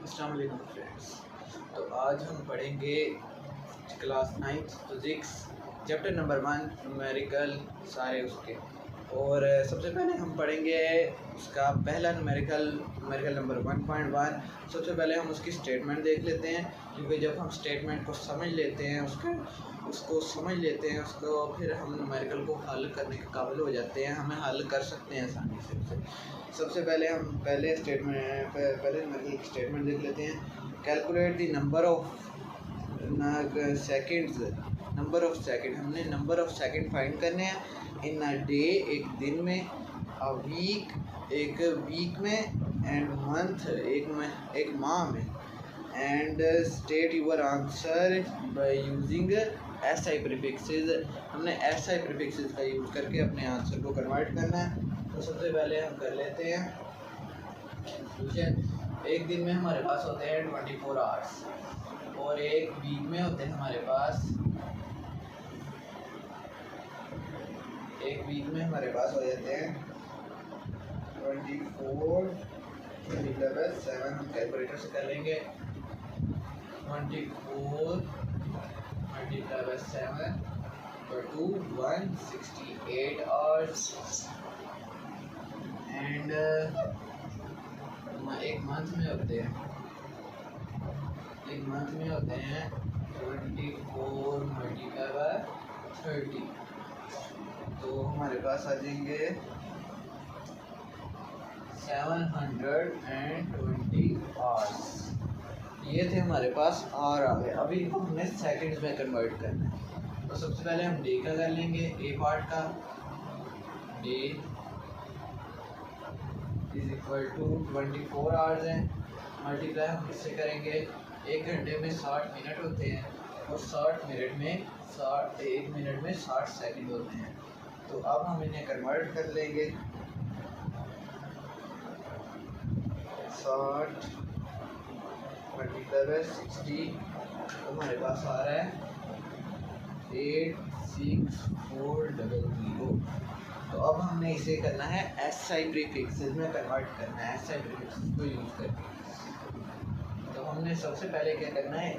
अस्सलाम वालेकुम फ्रेंड्स। तो आज हम पढ़ेंगे class 9th physics chapter number 1 numerical सारे उसके। और सबसे पहले हम पढ़ेंगे उसका पहला न्यूमेरिकल नंबर 1.1। सबसे पहले हम उसकी स्टेटमेंट देख लेते हैं, क्योंकि जब हम स्टेटमेंट को समझ लेते हैं उसको फिर हम न्यूमेरिकल को हल करने के काबिल हो जाते हैं, हमें हल कर सकते हैं आसानी से। सबसे पहले हम पहले न्यूमेरिकल की स्टेटमेंट देख लेते हैं। Calculate the number of second. हमने नंबर ऑफ सेकंड फाइंड करने हैं इन अ डे एक दिन में, अ वीक एक वीक में, एंड मंथ एक माह में, and state your answer by using SI prefixes. हमने SI प्रीफिक्सेस का यूज़ करके अपने आंसर को कन्वर्ट करना है। तो सबसे पहले हम कर लेते हैं क्वेश्चन। एक दिन में हमारे पास होते हैं 24 आवर्स, और एक वीक में होते हैं हमारे पास हो जाते हैं 24 मतलब 7। हम कैलकुलेटर से कर लेंगे 24 multiply by 7 to 168 hours. And एक मंथ में होते हैं 24 मल्टीप्लाई बाय 30, तो हमारे पास आ जाएंगे 720 आवर्स। ये थे हमारे पास आवर आ गए। अभी हमने सेकंड्स में कन्वर्ट करना है। तो सबसे पहले हम डे का कर लेंगे। ए पार्ट का day is equal to 24 hours हैं, मल्टीप्लाई हम इससे करेंगे। एक घंटे में 60 मिनट होते हैं, और 60 मिनट में 60 सेकंड होते हैं। तो अब हम इन्हें कन्वर्ट कर लेंगे। 60 मल्टीप्लाई बाय 60, तो हमारे पास आ रहा है 86400। तो अब हमने इसे करना है SI प्रीफिक्सेस में कन्वर्ट करना है, SI प्रीफिक्सेस को यूज़ करके। तो हमने सबसे पहले क्या करना है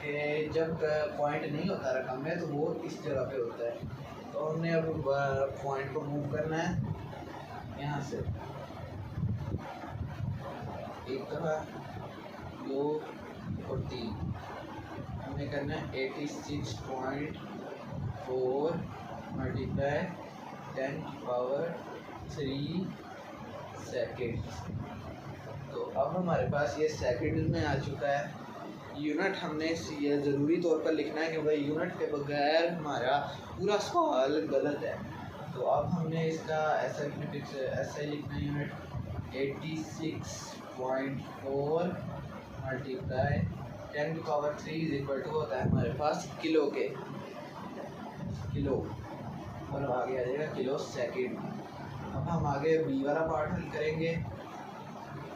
कि जब पॉइंट नहीं होता रकम में, तो वो इस जगह पे होता है। तो हमने अब पॉइंट को मूव करना है यहाँ से एक तरह 2 और 3। हमें करना है 86.4 मल्टीप्लाई 10⁻³ सेकेंड। तो अब हमारे पास ये सेकेंड में आ चुका है। यूनिट हमने ये ज़रूरी तौर पर लिखना है, क्योंकि यूनिट के बगैर हमारा पूरा सवाल गलत है। तो अब हमने इसका ऐसा लिखना है unit 86.4 multiply 10⁻³ is equal to होता है हमारे पास किलो और आगे आ जाएगा किलो सेकेंड। अब हम आगे बी वाला पार्ट हल करेंगे।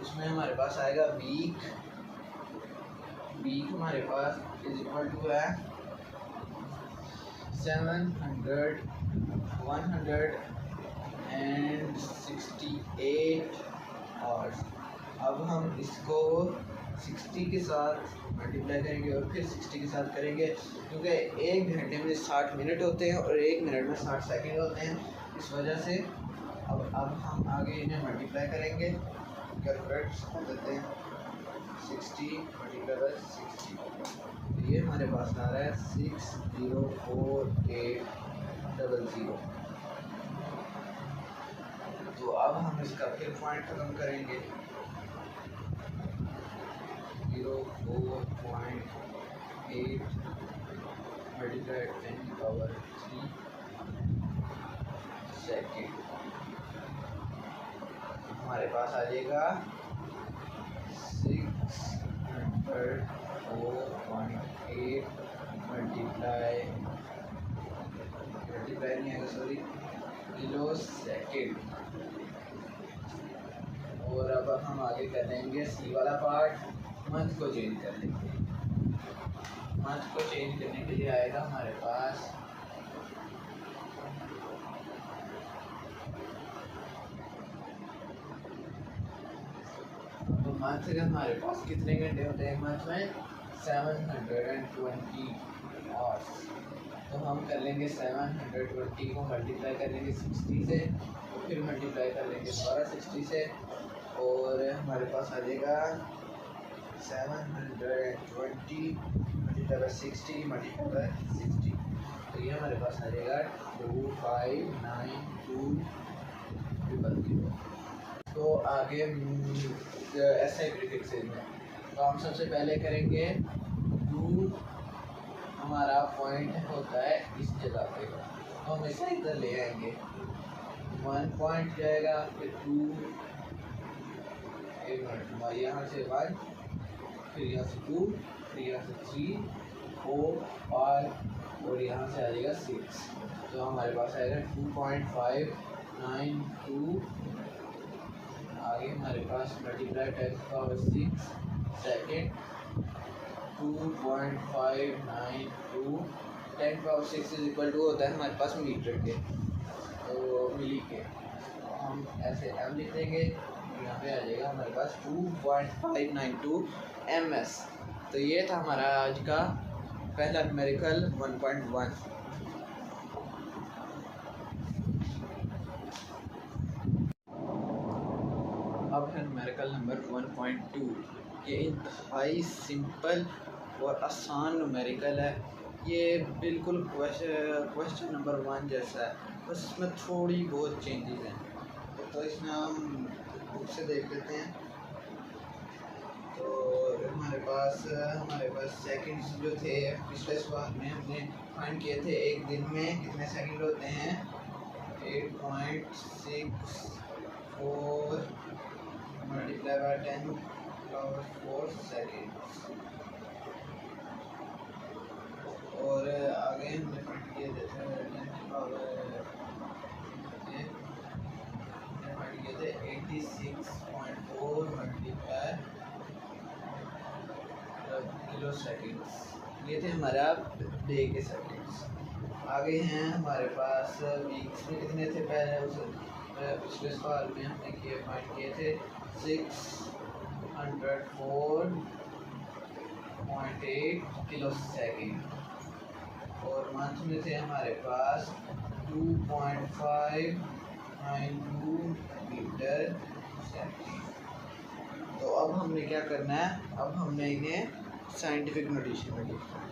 उसमें हमारे पास आएगा वीक हमारे पास इज इक्वल टू है 168 आवर्स। अब हम इसको 60 के साथ मल्टीप्लाई करेंगे और फिर 60 के साथ करेंगे, क्योंकि एक घंटे में 60 मिनट होते हैं और एक मिनट में 60 सेकंड होते हैं। इस वजह से अब हम आगे इन्हें मल्टीप्लाई करेंगे। कैलकुलेट कर देते हैं 60 मल्टीप्लाई बाय 60, ये हमारे पास आ रहा है 604,800। तो अब हम इसका फिर पॉइंट खत्म करेंगे 04.8 मल्टीप्लाई 10⁻³ सेकेंड। हमारे पास आ जाएगा 604.8 मल्टीप्लाई नहीं आएगा, सॉरी, किलो सेकेंड। और अब हम आगे कर लेंगे सी वाला पार्ट। मंथ को चेंज कर लेंगे। मंथ को चेंज करने के लिए आएगा हमारे पास मंथ के हमारे पास कितने घंटे होते हैं मंथ में 720 आवर्स। तो हम कर लेंगे 720 को मल्टीप्लाई कर लेंगे 60 से, तो फिर मल्टीप्लाई कर लेंगे दोबारा 60 से, और हमारे पास आ जाएगा 720 मल्टीप्लाई बाई 60 मल्टीप्लाई बाई 60, तो ये हमारे पास आ जाएगा 2592 तो आगे ऐसा प्रीफिक्सेस में तो हम सबसे पहले करेंगे टू, हमारा पॉइंट होता है इस जगह पे, तो हम इसे इधर ले आएंगे, 1 पॉइंट जाएगा, फिर 2, यहाँ से 1, फिर यहाँ से 2, फिर यहाँ से 3, 4, 5 और यहाँ से आ जाएगा 6, तो हमारे पास आएगा 2.592। आगे हमारे पास मल्टीप्लाई 10⁶ सेकेंड, 2.592 10⁶ होता है हमारे पास मीटर के, तो मिली के हम ऐसे m लिख देंगे, यहाँ पे आ जाएगा हमारे पास 2.592 ms। तो ये था हमारा आज का पहला न्यूमेरिकल 1.1। अब है न्यूमेरिकल नंबर 1.2। ये इंतहाई सिंपल और आसान न्यूमेरिकल है, ये बिल्कुल क्वेश्चन नंबर 1 जैसा है, बस इसमें थोड़ी बहुत चेंजेस हैं। तो इसमें हम बुक से देख लेते हैं। तो हमारे पास सेकंड्स जो थे पिछले सवाल में हमने फाइंड किए थे, एक दिन में कितने सेकंड होते हैं, 8.64 मल्टीप्लाई बाय 10⁴ सेकेंड्स। और आगे हमने फाइंड किए थे 86.4 मल्टीप्लाई किलो सेकेंड्स। ये थे हमारा डे के सेकेंड्स। आगे हैं हमारे पास वीक्स में कितने थे, पहले उस पिछले सवाल में हमने फाइंड किए थे 604.8 किलो सेकेंड, और मंथ में थे हमारे पास 2.592 मीटर सेकेंड। तो अब हमने क्या करना है, अब हमने इन्हें साइंटिफिक नोटेशन में लिखना है।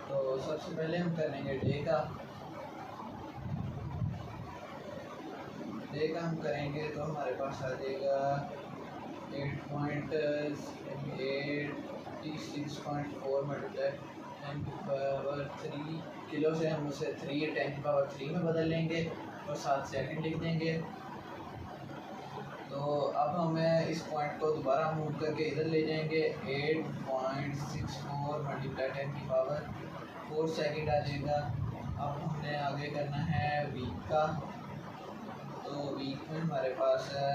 तो सबसे पहले हम करेंगे डे का हम करेंगे, तो हमारे पास आ जाएगा 8.86.4 मल्टीप्लाई 10⁻³ किलो से हम उसे 3 10⁻³ में बदल लेंगे और 7 सेकंड लिख देंगे। तो अब हमें इस पॉइंट को दोबारा मूव करके इधर ले जाएंगे, 8.64 मल्टीप्लाई 10⁻⁴ सेकंड आ जाएगा। अब हमने आगे करना है वीक का, तो वीक में हमारे पास है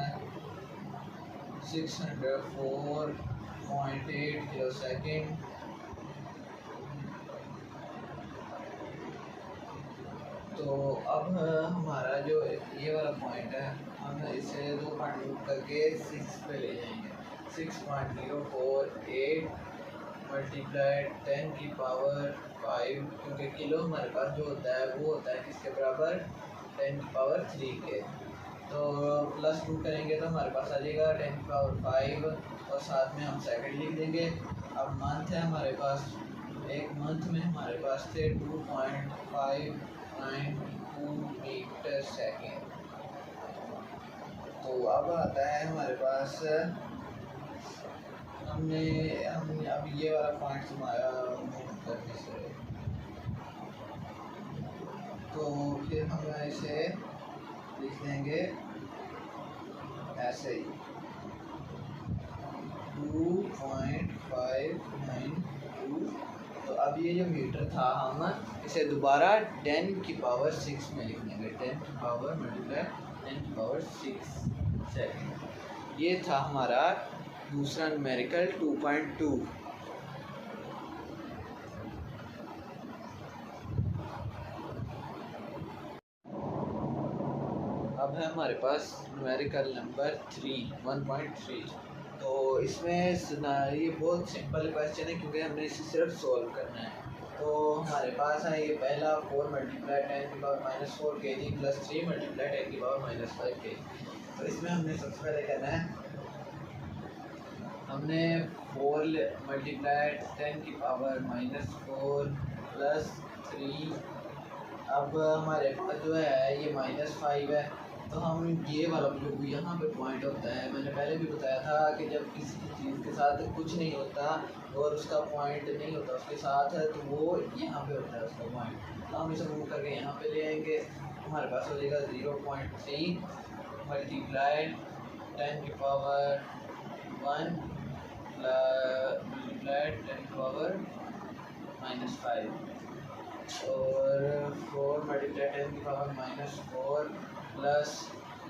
604.8 किलो सेकंड। तो अब हमारा जो ये वाला पॉइंट है, हम इसे 2 पॉइंट मूव करके 6 पे ले जाएंगे, 6.048 मल्टीप्लाई 10⁵, क्योंकि किलो हमारे पास जो होता है वो होता है किसके बराबर, 10⁻³ के। तो +2 करेंगे तो हमारे पास आ जाएगा 10⁵, और साथ में हम सेकंड लिख देंगे। अब मंथ है हमारे पास, एक मंथ में हमारे पास थे 2.592 मीटर सेकेंड। तो अब आता है हमारे पास, हमने अब ये वाला पॉइंट हमारा मूव करने से, तो फिर हम इसे लिख देंगे ऐसे ही 2.592। तो अब ये जो मीटर था हम इसे दोबारा 10⁻⁶ में लिख देंगे, 10⁻ मल्टीप्लाई 10⁻⁶ सेकेंड। ये था हमारा दूसरा न्यूमेरिकल 2.2। अब है हमारे पास न्यूमेरिकल नंबर 1.3। तो इसमें ये बहुत सिंपल क्वेश्चन है क्योंकि हमने इसे सिर्फ सोल्व करना है। तो हमारे पास है ये पहला 4 multiply 10⁻⁻4 kg plus 3 multiply 10⁻⁻5 kg। तो इसमें हमने सबसे पहले करना है, हमने 4 मल्टीप्लाई 10⁻⁻4 प्लस 3। अब हमारे पास जो है ये -5 है, तो हम ये वाला जो यहाँ पे पॉइंट होता है, मैंने पहले भी बताया था कि जब किसी चीज़ के साथ कुछ नहीं होता और उसका पॉइंट नहीं होता उसके साथ है, तो वो यहाँ पे होता है उसका पॉइंट। तो हम इसे मूव करके यहाँ पे ले आएंगे, हमारे पास हो जाएगा 0.3 मल्टीप्लाई 10⁻1 मल्टीप्लाई 10⁻⁻5 और 4 मल्टीप्लाई 10⁻⁻4 प्लस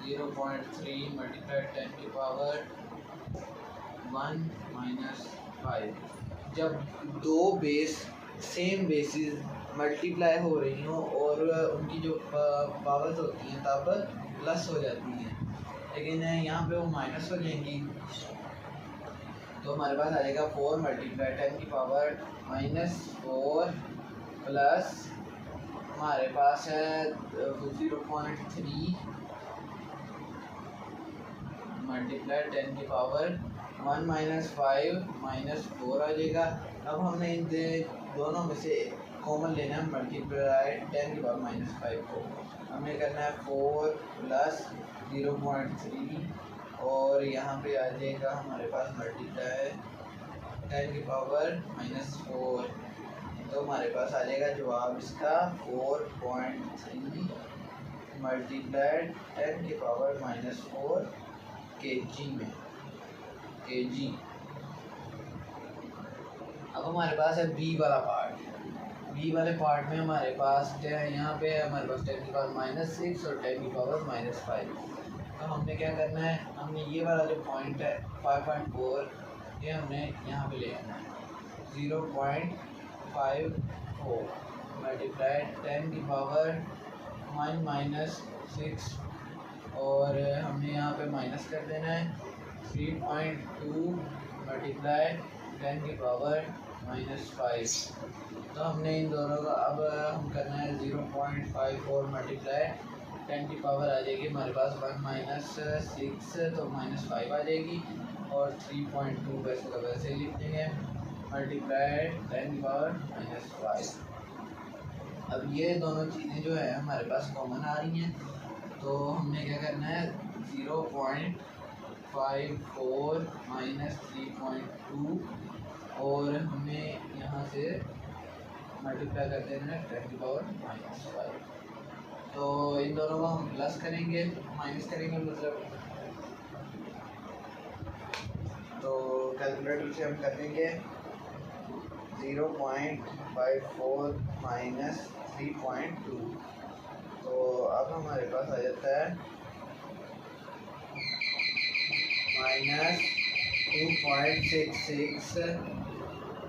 0.3 मल्टीप्लाई 10⁻1-5। जब दो बेस सेम बेसिस मल्टीप्लाई हो रही हो और उनकी जो पावर्स होती हैं तब प्लस हो जाती हैं, लेकिन यहाँ पे वो माइनस हो जाएंगी। तो हमारे पास आ जाएगा 4 मल्टीप्लाई 10⁻⁻4 प्लस हमारे पास है 0.3 मल्टीप्लाई 10⁻1-5 -4 आ जाएगा। अब हमने इन दोनों में से कॉमन लेना है, मल्टीप्लाई 10⁻⁻5 को हमें करना है 4 प्लस 0.3 और यहाँ पे आ जाएगा हमारे पास मल्टीप्लाई 10⁻⁻4। तो हमारे पास आ जाएगा जवाब इसका 4.3 मल्टीप्लाई 10⁻⁻4 kg में kg। अब हमारे पास है बी वाला पार्ट। बी वाले पार्ट में हमारे पास यहाँ पे हमारे पास 10⁻⁻6 और 10⁻⁻5। तो हमने क्या करना है, हमने ये वाला जो पॉइंट है 5.4 ये हमने यहाँ पे ले आना है। 0.54 मल्टीप्लाई 10⁻⁻6 और हमने यहाँ पे माइनस कर देना है 3.2 मल्टीप्लाई 10⁻⁻5। तो हमने इन दोनों का अब हम करना है 0.54 मल्टीप्लाई 10 आ जाएगी हमारे पास 1 - 6 तो -5 आ जाएगी और 3.2 वैसे का वैसे लिख देंगे मल्टीप्लाई 10⁻⁻5। अब ये दोनों चीज़ें जो है हमारे पास कॉमन आ रही हैं, तो हमने क्या करना है 0.54 -3.2 और हमें यहाँ से मल्टीप्लाई कर देना है 10⁻⁻5। तो इन दोनों को हम प्लस करेंगे, माइनस करेंगे मतलब, तो कैलकुलेटर से हम कर देंगे 0.54 -3.2। तो अब हमारे पास आ जाता है -2.66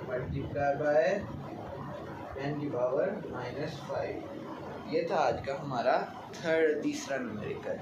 मल्टीप्लाई बाय 10⁻⁻5। ये था आज का हमारा तीसरा न्यूमेरिकल।